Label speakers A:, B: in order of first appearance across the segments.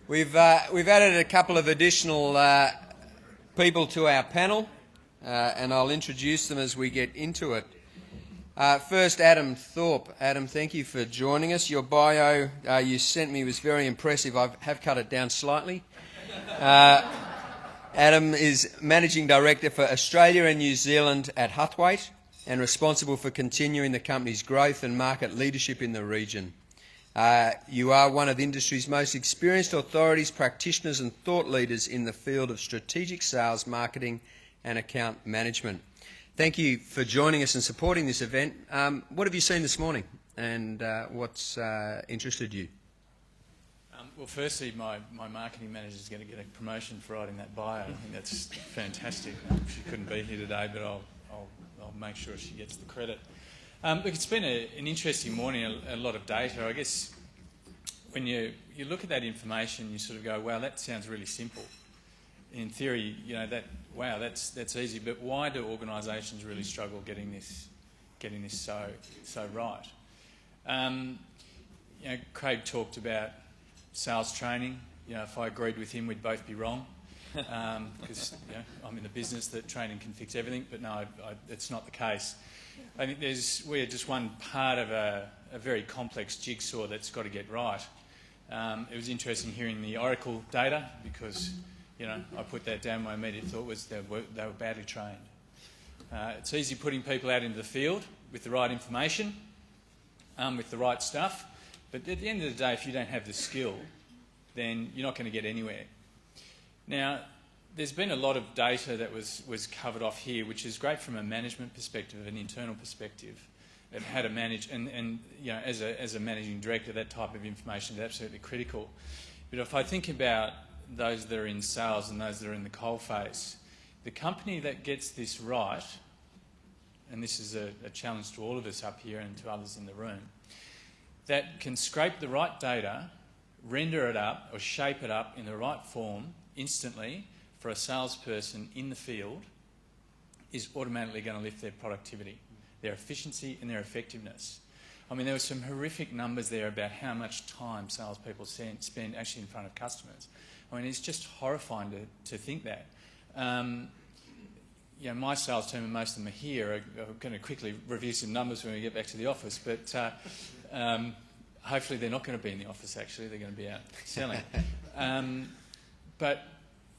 A: We've added a couple of additional people to our panel, and I'll introduce them as we get into it. First, Adam Thorpe. Adam, thank you for joining us. Your bio you sent me was very impressive. I have cut it down slightly. Adam is Managing Director for Australia and New Zealand at Huthwaite and responsible for continuing the company's growth and market leadership in the region. You are one of the industry's most experienced authorities, practitioners and thought leaders in the field of strategic sales, marketing and account management. Thank you for joining us and supporting this event. What have you seen this morning and what's interested you?
B: Well, firstly, my marketing manager is going to get a promotion for writing that bio. I think that's fantastic. She couldn't be here today, but I'll make sure she gets the credit. Look, it's been an interesting morning, a lot of data. I guess when you look at that information, you sort of go, wow, that sounds really simple. In theory, you know, that's easy, but why do organisations really struggle getting this so right? You know, Craig talked about sales training. You know, if I agreed with him, we'd both be wrong, because you know, I'm in the business that training can fix everything, but no, it's not the case. I think we're just one part of a very complex jigsaw that's got to get right. It was interesting hearing the Oracle data because, you know, I put that down. My immediate thought was they were badly trained. It's easy putting people out into the field with the right information, with the right stuff, but at the end of the day, if you don't have the skill, then you're not going to get anywhere. Now, there's been a lot of data that was covered off here, which is great from a management perspective, an internal perspective, of how to manage. And you know, as a managing director, that type of information is absolutely critical. But if I think about those that are in sales and those that are in the coalface, the company that gets this right, and this is a challenge to all of us up here and to others in the room, that can scrape the right data, render it up or shape it up in the right form instantly for a salesperson in the field, is automatically going to lift their productivity, their efficiency and their effectiveness. I mean, there were some horrific numbers there about how much time salespeople spend actually in front of customers. I mean, it's just horrifying to think that. You know, my sales team, and most of them are here, are going to quickly review some numbers when we get back to the office, but hopefully they're not going to be in the office, actually. They're going to be out selling. But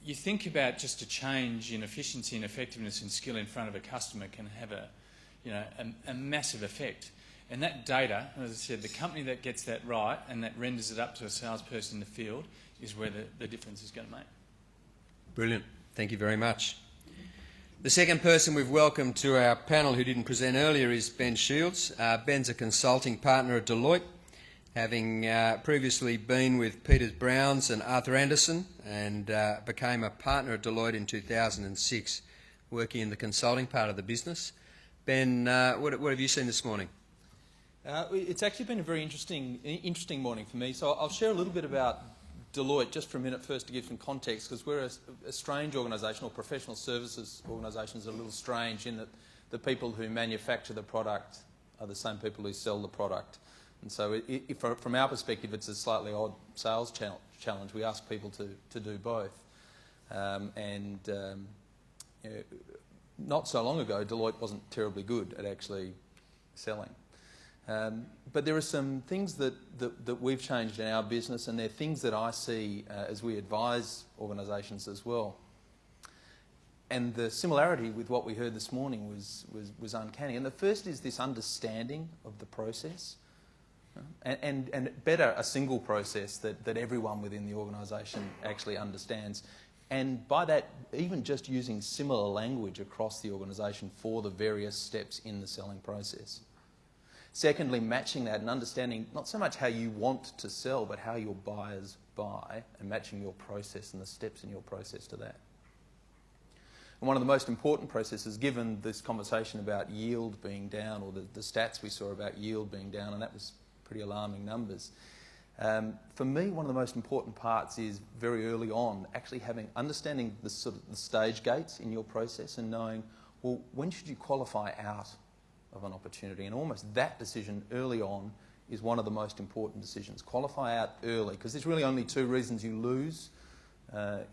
B: you think about just a change in efficiency and effectiveness and skill in front of a customer can have a massive effect. And that data, as I said, the company that gets that right and that renders it up to a salesperson in the field is where the difference is going to make.
A: Brilliant. Thank you very much. The second person we've welcomed to our panel who didn't present earlier is Ben Shields. Ben's a consulting partner at Deloitte, having previously been with Peters Browns and Arthur Andersen, and became a partner at Deloitte in 2006, working in the consulting part of the business. Ben, what have you seen this morning?
C: It's actually been a very interesting morning for me. So I'll share a little bit about Deloitte just for a minute first to give some context, because we're a strange organisation, or professional services organisations are a little strange in that the people who manufacture the product are the same people who sell the product. And so from our perspective, it's a slightly odd sales challenge. We ask people to do both. You know, not so long ago, Deloitte wasn't terribly good at actually selling. But there are some things that we've changed in our business, and they're things that I see as we advise organisations as well. And the similarity with what we heard this morning was uncanny. And the first is this understanding of the process, and better a single process that everyone within the organisation actually understands. And by that, even just using similar language across the organisation for the various steps in the selling process. Secondly, matching that and understanding not so much how you want to sell, but how your buyers buy, and matching your process and the steps in your process to that. And one of the most important processes, given this conversation about yield being down, or the stats we saw about yield being down, and that was pretty alarming numbers. For me, one of the most important parts is very early on actually understanding the sort of the stage gates in your process and knowing, well, when should you qualify out of an opportunity? And almost that decision early on is one of the most important decisions. Qualify out early, because there's really only two reasons you lose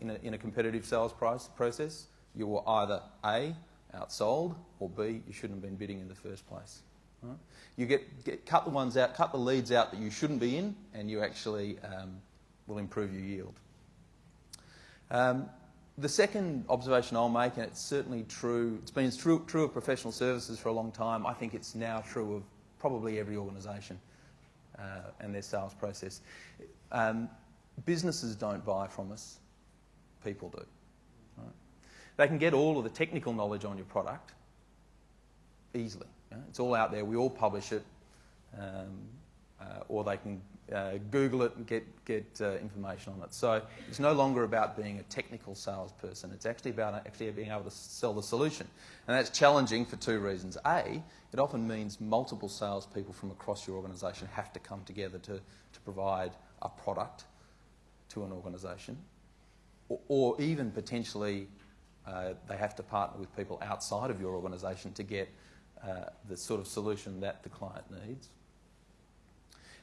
C: in a competitive sales process. You were either A, outsold, or B, you shouldn't have been bidding in the first place. Right? You cut the ones out, cut the leads out that you shouldn't be in, and you actually will improve your yield. The second observation I'll make, and it's certainly true, it's been true of professional services for a long time, I think it's now true of probably every organisation and their sales process. Businesses don't buy from us, people do. Right? They can get all of the technical knowledge on your product easily. You know? It's all out there, we all publish it, or they can Google it and get information on it. So it's no longer about being a technical salesperson. It's actually about being able to sell the solution. And that's challenging for two reasons. A, it often means multiple salespeople from across your organisation have to come together to provide a product to an organisation. Or even potentially they have to partner with people outside of your organisation to get the sort of solution that the client needs.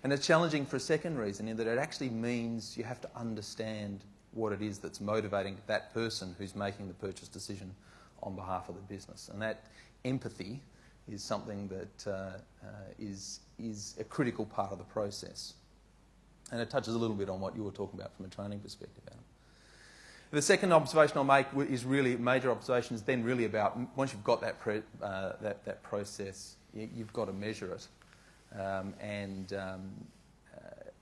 C: And it's challenging for a second reason, in that it actually means you have to understand what it is that's motivating that person who's making the purchase decision on behalf of the business. And that empathy is something that is a critical part of the process. And it touches a little bit on what you were talking about from a training perspective, Adam. The second observation I'll make is really, major observation is then really about, once you've got that process, you've got to measure it.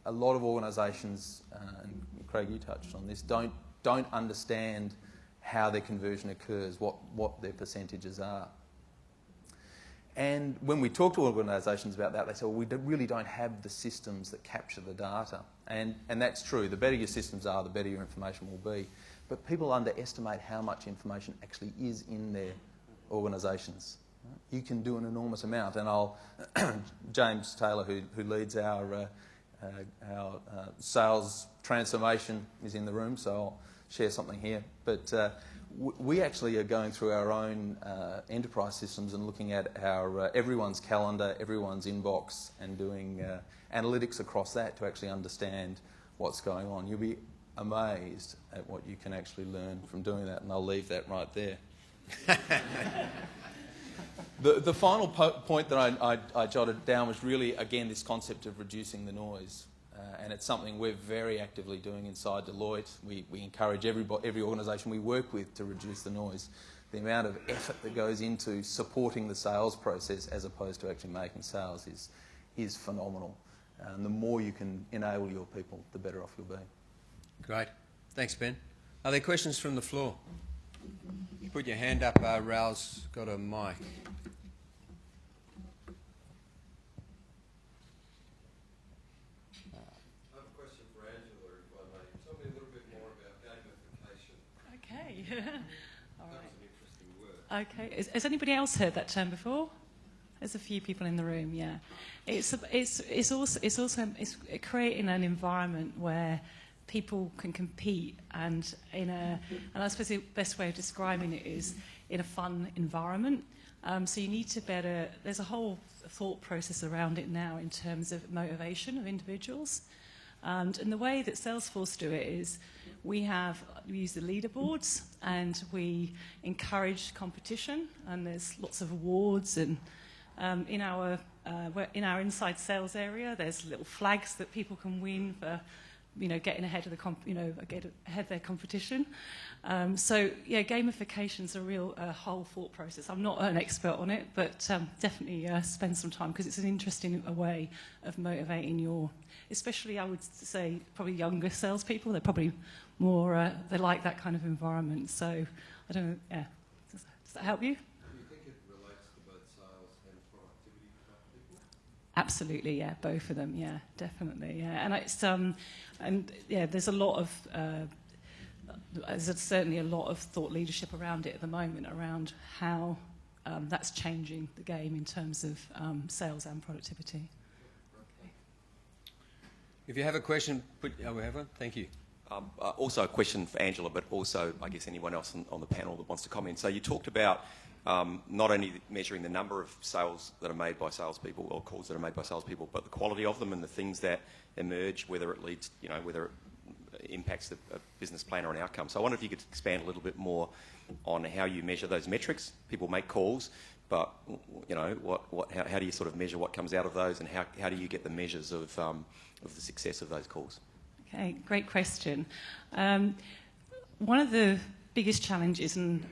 C: A lot of organisations, and Craig, you touched on this, don't understand how their conversion occurs, what their percentages are. And when we talk to organisations about that, they say, well, we really don't have the systems that capture the data. And that's true. The better your systems are, the better your information will be. But people underestimate how much information actually is in their organisations. You can do an enormous amount, and James Taylor, who leads our sales transformation, is in the room, so I'll share something here. But we actually are going through our own enterprise systems and looking at our everyone's calendar, everyone's inbox, and doing analytics across that to actually understand what's going on. You'll be amazed at what you can actually learn from doing that, and I'll leave that right there. The final point that I jotted down was really, again, this concept of reducing the noise. And it's something we're very actively doing inside Deloitte. We encourage every organisation we work with to reduce the noise. The amount of effort that goes into supporting the sales process as opposed to actually making sales is phenomenal. And the more you can enable your people, the better off you'll be.
A: Great. Thanks, Ben. Are there questions from the floor? You put your hand up. Raul's got a mic.
D: All right. Okay. Has anybody else heard that term before? There's a few people in the room. Yeah. It's also creating an environment where people can compete, and I suppose the best way of describing it is in a fun environment. So you need to there's a whole thought process around it now in terms of motivation of individuals. And the way that Salesforce do it is we use the leaderboards, and we encourage competition, and there's lots of awards, and in our inside sales area there's little flags that people can win for getting ahead of ahead of their competition. So yeah, gamification's a whole thought process. I'm not an expert on it, but definitely spend some time, because it's an interesting way of motivating especially I would say probably younger salespeople. They're probably more they like that kind of environment. So I don't know. Yeah, does that help you?
E: Do you think it relates to both sales and productivity for people?
D: Absolutely, yeah, both of them, yeah, definitely, yeah. And it's there's a lot of there's certainly a lot of thought leadership around it at the moment, around how that's changing the game in terms of sales and productivity.
A: If you have a question, we have one. Thank you.
F: Also a question for Angela, but also, I guess, anyone else on the panel that wants to comment. So you talked about not only measuring the number of sales that are made by salespeople or calls that are made by salespeople, but the quality of them and the things that emerge, whether it leads, whether it impacts a business plan or an outcome. So I wonder if you could expand a little bit more on how you measure those metrics. People make calls, but how do you sort of measure what comes out of those, and how do you get the measures of the success of those calls?
D: Okay, great question. One of the biggest challenges, and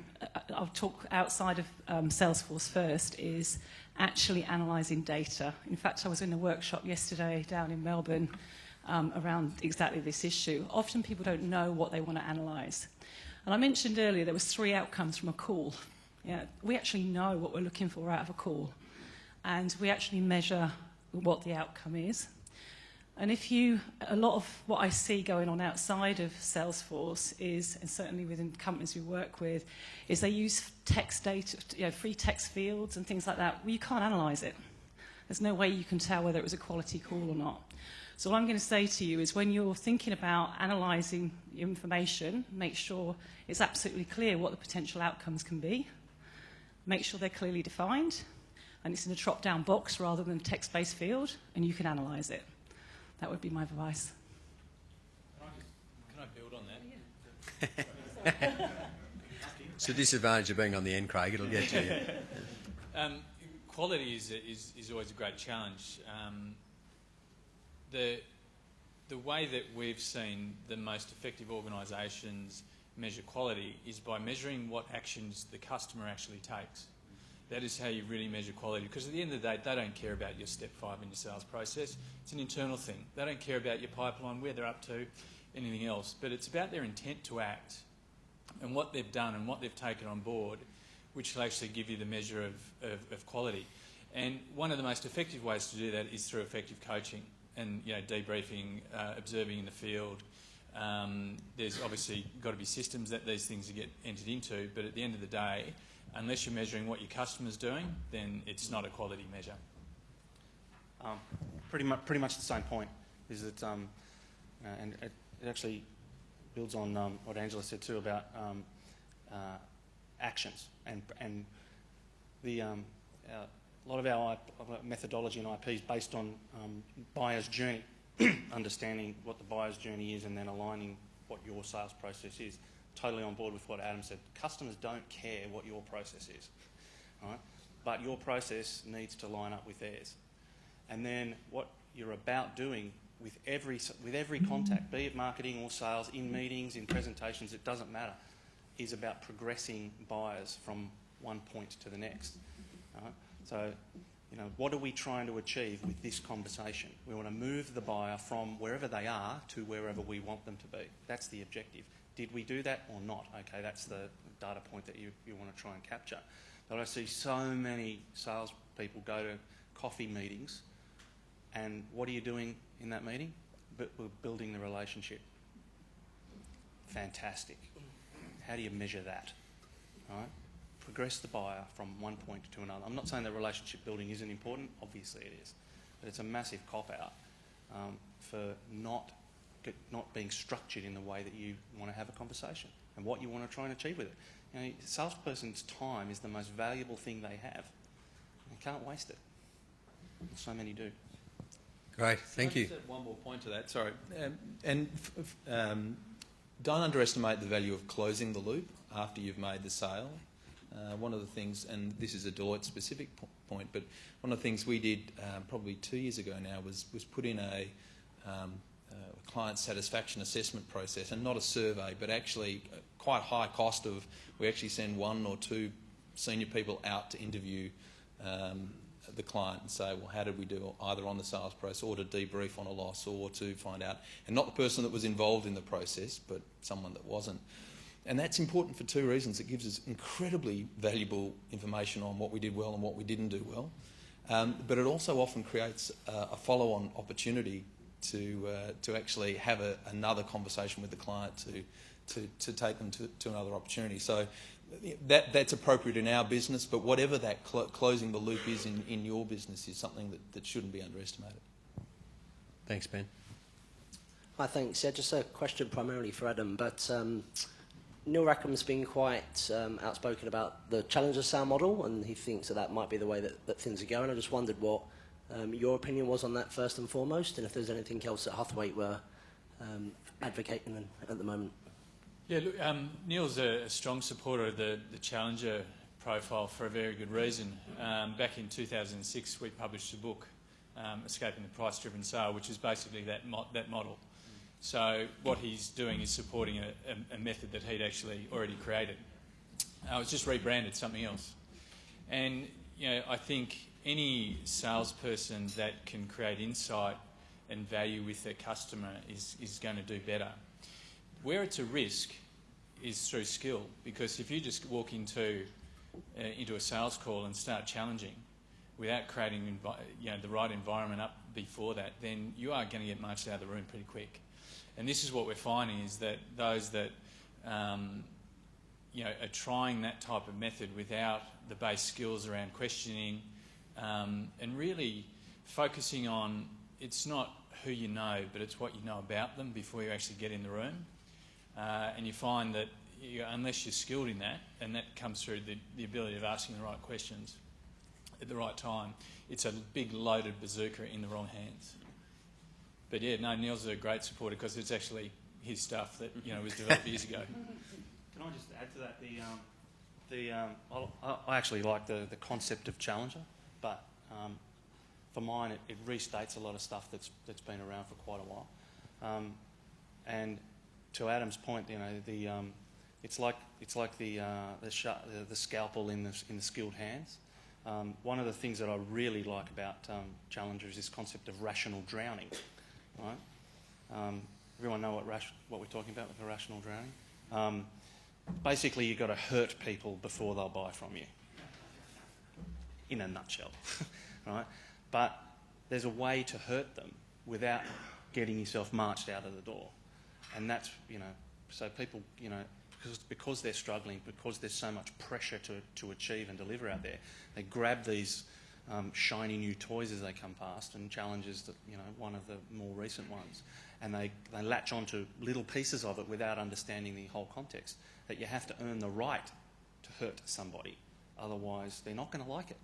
D: I'll talk outside of Salesforce first, is actually analysing data. In fact, I was in a workshop yesterday down in Melbourne around exactly this issue. Often people don't know what they want to analyse. And I mentioned earlier there was 3 outcomes from a call. Yeah, we actually know what we're looking for out of a call, and we actually measure what the outcome is. And a lot of what I see going on outside of Salesforce is, and certainly within companies we work with, is they use text data, free text fields and things like that. Well, you can't analyse it. There's no way you can tell whether it was a quality call or not. So what I'm going to say to you is, when you're thinking about analysing information, make sure it's absolutely clear what the potential outcomes can be. Make sure they're clearly defined, and it's in a drop-down box rather than a text-based field, and you can analyse it. That would be my advice.
C: Can I build on that?
A: It's the disadvantage of being on the end, Craig. It'll get you.
B: Quality is always a great challenge. The way that we've seen the most effective organisations measure quality is by measuring what actions the customer actually takes. That is how you really measure quality, because at the end of the day, they don't care about your step 5 in your sales process. It's an internal thing. They don't care about your pipeline, where they're up to, anything else. But it's about their intent to act and what they've done and what they've taken on board, which will actually give you the measure of quality. And one of the most effective ways to do that is through effective coaching and debriefing, observing in the field. There's obviously got to be systems that these things get entered into, but at the end of the day, unless you're measuring what your customer's doing, then it's not a quality measure.
G: Pretty much the same point. Is that, and it actually builds on what Angela said too about actions and the a lot of our methodology and IP is based on buyer's journey, understanding what the buyer's journey is, and then aligning what your sales process is. Totally on board with what Adam said. Customers don't care what your process is, right? But your process needs to line up with theirs. And then what you're about doing with every contact, be it marketing or sales, in meetings, in presentations, it doesn't matter, is about progressing buyers from one point to the next. Right? So, what are we trying to achieve with this conversation? We want to move the buyer from wherever they are to wherever we want them to be. That's the objective. Did we do that or not? Okay, that's the data point that you want to try and capture. But I see so many salespeople go to coffee meetings, and what are you doing in that meeting? We're building the relationship. Fantastic. How do you measure that? All right? Progress the buyer from one point to another. I'm not saying that relationship building isn't important. Obviously it is. But it's a massive cop-out for not being structured in the way that you want to have a conversation and what you want to try and achieve with it. A salesperson's time is the most valuable thing they have. You can't waste it. So many do.
A: Great, thank you.
C: Can I just add one more point to that? Sorry. Don't underestimate the value of closing the loop after you've made the sale. One of the things, and this is a Deloitte-specific point, but one of the things we did probably 2 years ago now was put in a client satisfaction assessment process, and not a survey, but actually quite high cost of, we actually send 1 or 2 senior people out to interview the client and say, well, how did we do either on the sales process, or to debrief on a loss, or to find out, and not the person that was involved in the process, but someone that wasn't. And that's important for 2 reasons. It gives us incredibly valuable information on what we did well and what we didn't do well. But it also often creates a follow-on opportunity to actually have another conversation with the client to take them to another opportunity. So that's appropriate in our business, but whatever that closing the loop is in your business is something that shouldn't be underestimated.
A: Thanks, Ben.
H: Hi, thanks. Yeah, just a question primarily for Adam, but Neil Rackham's been quite outspoken about the challenger sale model, and he thinks that that might be the way that things are going. I just wondered what your opinion was on that first and foremost, and if there's anything else that Huthwaite were advocating at the moment.
B: Yeah, look, Neil's a strong supporter of the challenger profile for a very good reason. Back in 2006, we published a book, Escaping the Price-Driven Sale, which is basically that model. So what he's doing is supporting a method that he'd actually already created. It's just rebranded something else. And I think any salesperson that can create insight and value with their customer is going to do better. Where it's a risk is through skill, because if you just walk into a sales call and start challenging without creating the right environment up before that, then you are going to get marched out of the room pretty quick. And this is what we're finding, is that those that are trying that type of method without the base skills around questioning and really focusing on, it's not who you know, but it's what you know about them before you actually get in the room. And you find that unless you're skilled in that, and that comes through the ability of asking the right questions at the right time, it's a big loaded bazooka in the wrong hands. But yeah, no, Neil's a great supporter because it's actually his stuff that was developed years ago.
G: Can I just add to that? I actually like the concept of challenger, but for mine it restates a lot of stuff that's been around for quite a while. And to Adam's point, it's like the scalpel in the skilled hands. One of the things that I really like about challenger is this concept of rational drowning. Right? Everyone know what we're talking about with irrational drowning? Basically, you've got to hurt people before they'll buy from you, in a nutshell. Right? But there's a way to hurt them without getting yourself marched out of the door. And that's, so people, because they're struggling, because there's so much pressure to achieve and deliver out there, they grab these shiny new toys as they come past, and challenges that, one of the more recent ones, and they latch onto little pieces of it without understanding the whole context, that you have to earn the right to hurt somebody, otherwise they're not going to like it,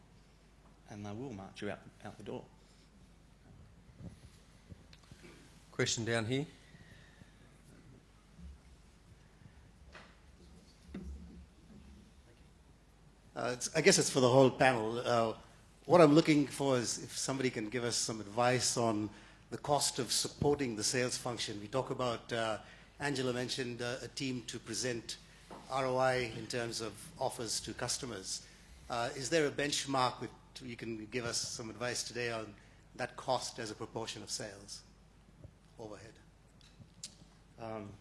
G: and they will march you out the door.
A: Question down here.
I: I guess it's for the whole panel. What I'm looking for is if somebody can give us some advice on the cost of supporting the sales function. We talk about, Angela mentioned a team to present ROI in terms of offers to customers. Is there a benchmark you can give us some advice today on that cost as a proportion of sales overhead?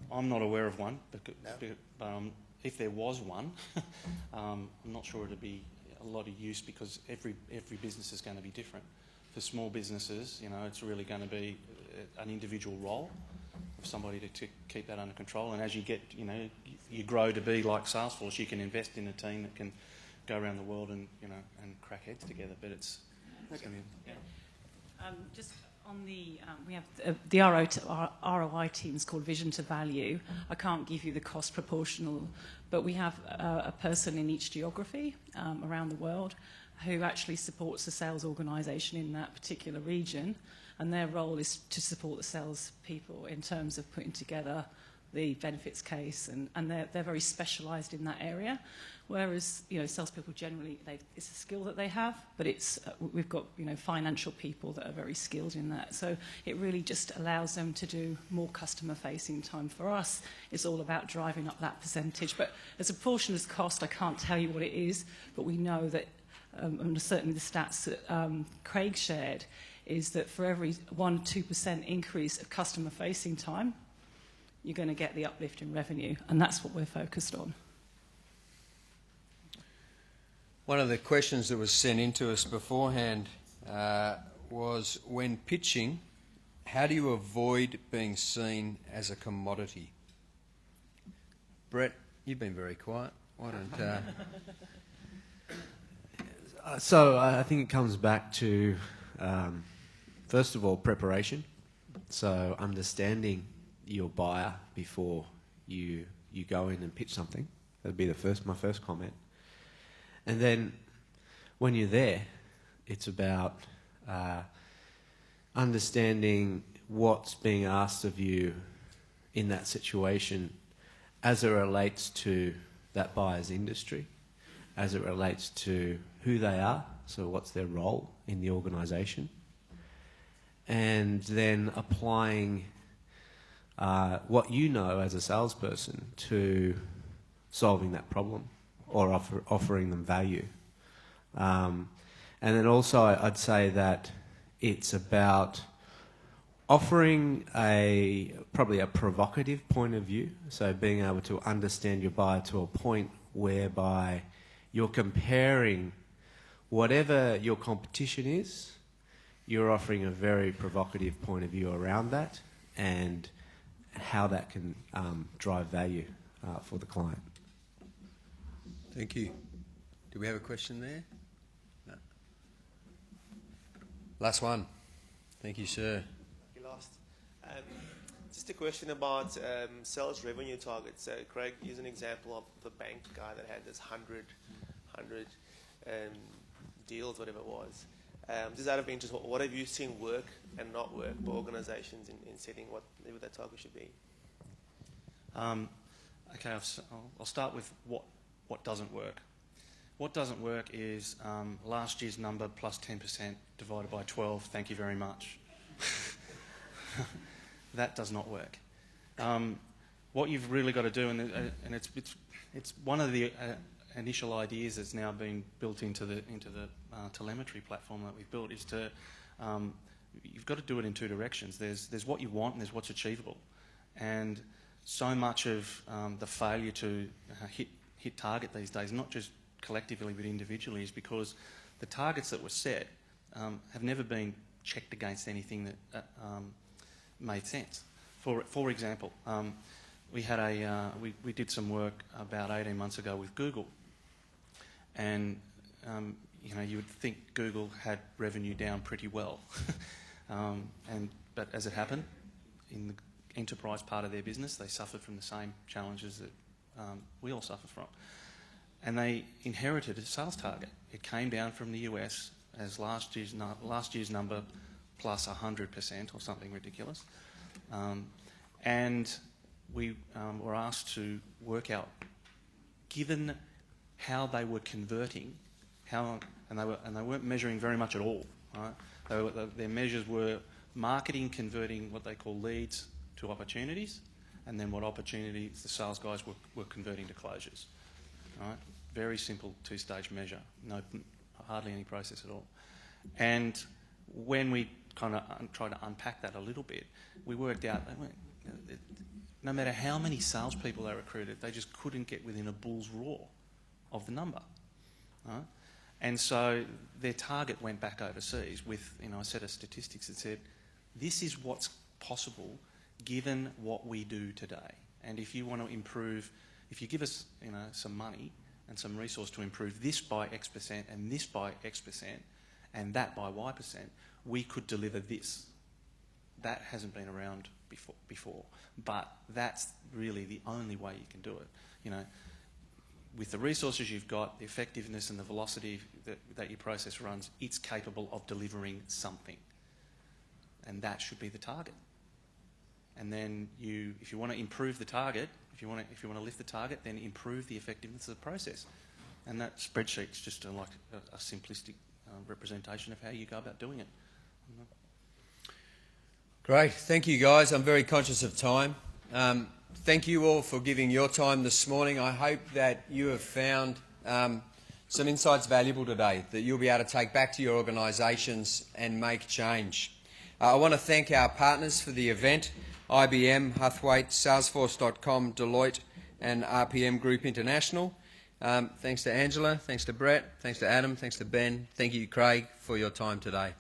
G: I'm not aware of one, but
I: No?
G: if there was one, I'm not sure it'd be a lot of use, because every business is going to be different. For small businesses, it's really going to be an individual role of somebody to keep that under control. And as you get, you grow to be like Salesforce, you can invest in a team that can go around the world and and crack heads together. But it's going to be, yeah.
D: Just on we have the ROI teams called Vision to Value. I can't give you the cost proportional, but we have a person in each geography around the world who actually supports the sales organisation in that particular region, and their role is to support the sales people in terms of putting together the benefits case, and they're very specialised in that area. Whereas salespeople generally, it's a skill that they have, but we've got financial people that are very skilled in that. So it really just allows them to do more customer-facing time. For us, it's all about driving up that percentage. But as a portion of cost, I can't tell you what it is, but we know that, and certainly the stats that Craig shared, is that for every 1-2% increase of customer-facing time, you're going to get the uplift in revenue, and that's what we're focused on.
A: One of the questions that was sent in to us beforehand was, when pitching, how do you avoid being seen as a commodity? Brett, you've been very quiet. Why don't...
J: So I think it comes back to, first of all, preparation. So understanding your buyer before you go in and pitch something. That'd be my first comment. And then when you're there, it's about understanding what's being asked of you in that situation as it relates to that buyer's industry, as it relates to who they are, so what's their role in the organisation, and then applying what you know as a salesperson to solving that problem or offering them value. And then also I'd say that it's about offering probably a provocative point of view, so being able to understand your buyer to a point whereby you're comparing whatever your competition is, you're offering a very provocative point of view around that and how that can drive value for the client.
A: Thank you. Do we have a question there? No. Last one. Thank you, sir.
K: You lost. Just a question about sales revenue targets. Craig used an example of the bank guy that had this 100 deals, whatever it was. Just out of interest, what have you seen work and not work for organisations in setting what that target should be?
G: Okay, I'll start with what doesn't work. What doesn't work is last year's number plus 10% divided by 12. Thank you very much. That does not work. What you've really got to do, and it's one of the initial ideas that's now been built into the telemetry platform that we've built, is to you've got to do it in two directions. There's what you want and there's what's achievable, and so much of the failure to hit target these days, not just collectively but individually, is because the targets that were set have never been checked against anything that made sense. For example, we did some work about 18 months ago with Google, and you would think Google had revenue down pretty well, but as it happened, in the enterprise part of their business, they suffered from the same challenges that we all suffer from. And they inherited a sales target. It came down from the US as last year's number plus 100% or something ridiculous. And we were asked to work out, given how they were converting, and they weren't measuring very much at all. Right? Their measures were marketing converting what they call leads to opportunities, and then what opportunities the sales guys were converting to closures. Right? Very simple two-stage measure, hardly any process at all. And when we kind of tried to unpack that a little bit, we worked out that no matter how many salespeople they recruited, they just couldn't get within a bull's roar of the number. Right? And so their target went back overseas with a set of statistics that said, this is what's possible given what we do today. And if you want to improve, if you give us some money and some resource to improve this by X% and this by X% and that by Y%, we could deliver this. That hasn't been around before, but that's really the only way you can do it. With the resources you've got, the effectiveness and the velocity that your process runs, it's capable of delivering something, and that should be the target. And then if you want to improve the target, if you want to lift the target, then improve the effectiveness of the process. And that spreadsheet's just like a simplistic representation of how you go about doing it.
A: Great. Thank you, guys. I'm very conscious of time. Thank you all for giving your time this morning. I hope that you have found some insights valuable today that you'll be able to take back to your organisations and make change. I want to thank our partners for the event, IBM, Huthwaite, Salesforce.com, Deloitte and RPM Group International. Thanks to Angela, thanks to Brett, thanks to Adam, thanks to Ben. Thank you, Craig, for your time today.